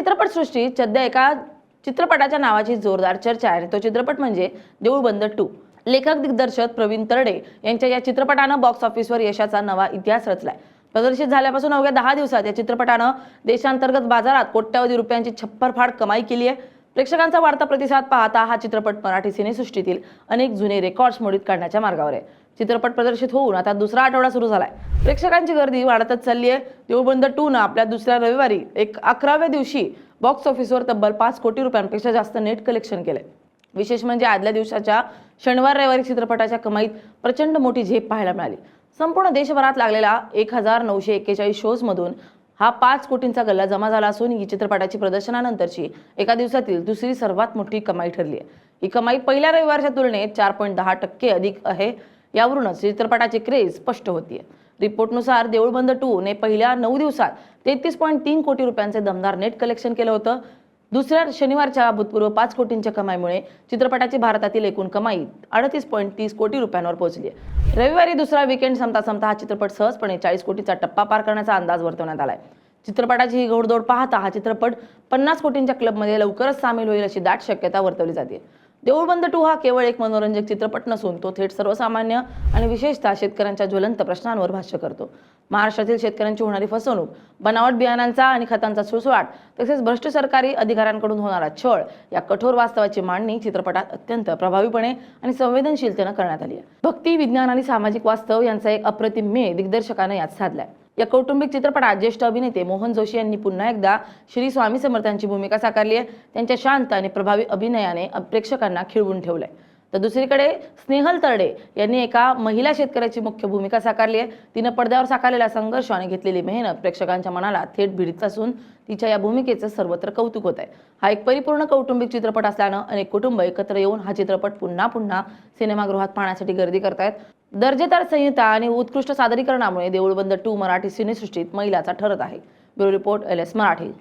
चित्रपटसृष्टीत सध्या एका चित्रपटाच्या नावाची जोरदार चर्चा आहे. तो चित्रपट म्हणजे देऊळ बंद 2. लेखक दिग्दर्शक प्रवीण तरडे यांच्या या चित्रपटानं बॉक्स ऑफिसवर यशाचा नवा इतिहास रचलाय. प्रदर्शित झाल्यापासून अवघ्या 10 दिवसात या चित्रपटानं देशांतर्गत बाजारात कोट्यवधी रुपयांची छप्परफाड कमाई केली आहे. प्रेक्षकांचा वाढता प्रतिसाद पाहता हा चित्रपट मराठी सिनेसृष्टीतील अनेक जुने रेकॉर्ड्स मोडीत काढण्याच्या मार्गावर आहे. चित्रपट प्रदर्शित होऊन आता दुसरा आठवडा सुरू झालाय. प्रेक्षकांची गर्दी वाढतच चालली आहे. देऊळ बंद 2 न आपल्या दुसऱ्या रविवारी 11व्या दिवशी बॉक्स ऑफिसवर तब्बल 5 कोटी रुपयांपेक्षा जास्त नेट कलेक्शन केले. विशेष म्हणजे आदल्या दिवसाच्या शनिवार रविवारी चित्रपटाच्या कमाईत प्रचंड मोठी झेप पाहायला मिळाली. संपूर्ण देशभरात लागलेला 1941 शोज मधून हा 5 कोटींचा गल्ला जमा झाला असून ही चित्रपटाची प्रदर्शनानंतरची एका दिवसातील दुसरी सर्वात मोठी कमाई ठरली आहे. ही कमाई पहिल्या रविवारच्या तुलनेत 4.10% अधिक आहे. यावरूनच चित्रपटाची क्रेज स्पष्ट होतीये. रिपोर्टनुसार देऊळ बंद 2 ने पहिल्या 9 दिवसात 33.3 कोटी रुपयांचे दमदार नेट कलेक्शन केलं होतं. दुसऱ्या शनिवारच्या भूतपूर्व 5 कोटींच्या कमाईमुळे चित्रपटाची भारतातील एकूण कमाई 38.30 कोटी रुपयांवर पोहोचली आहे. रविवारी दुसरा वीकेंड संपता हा चित्रपट सहजपणे 40 कोटीचा टप्पा पार करण्याचा अंदाज वर्तवण्यात आलाय. चित्रपटाची ही घोडदौड पाहता हा चित्रपट 50 कोटींच्या क्लबमध्ये लवकरच सामील होईल अशी दाट शक्यता वर्तवली जाते. देऊळ बंद 2 हा केवळ एक मनोरंजक चित्रपट नसून तो थेट सर्वसामान्य आणि विशेषतः शेतकऱ्यांच्या ज्वलंत प्रश्नांवर भाष्य करतो. महाराष्ट्रातील शेतकऱ्यांची होणारी फसवणूक, बनावट बियाणांचा आणि खतांचा सुळसुळाट तसेच भ्रष्ट सरकारी अधिकाऱ्यांकडून होणारा छळ या कठोर वास्तवाची मांडणी चित्रपटात अत्यंत प्रभावीपणे आणि संवेदनशीलतेने करण्यात आली आहे. भक्ती, विज्ञान आणि सामाजिक वास्तव यांचा एक अप्रतिम मेळ दिग्दर्शकाने यात साधलाय. या कौटुंबिक चित्रपटात ज्येष्ठ अभिनेते मोहन जोशी यांनी पुन्हा एकदा श्री स्वामी समर्थांची भूमिका साकारली आहे. त्यांच्या शांत आणि प्रभावी अभिनयाने प्रेक्षकांना खिळवून ठेवलंय. तर दुसरीकडे स्नेहल तरडे यांनी एका महिला शेतकऱ्याची मुख्य भूमिका साकारली आहे. तिनं पडद्यावर साकारलेला संघर्ष आणि घेतलेली मेहनत प्रेक्षकांच्या मनाला थेट भिडत असून तिच्या या भूमिकेचं सर्वत्र कौतुक होत आहे. हा एक परिपूर्ण कौटुंबिक चित्रपट असल्यानं अनेक कुटुंब एकत्र येऊन हा चित्रपट पुन्हा सिनेमागृहात पाहण्यासाठी गर्दी करतायत. दर्जेदार संहिता आणि उत्कृष्ट सादरीकरणामुळे देऊळ बंद 2 मराठी सिनेसृष्टीत मैलाचा ठरत आहे. Bureau report LS Marathi.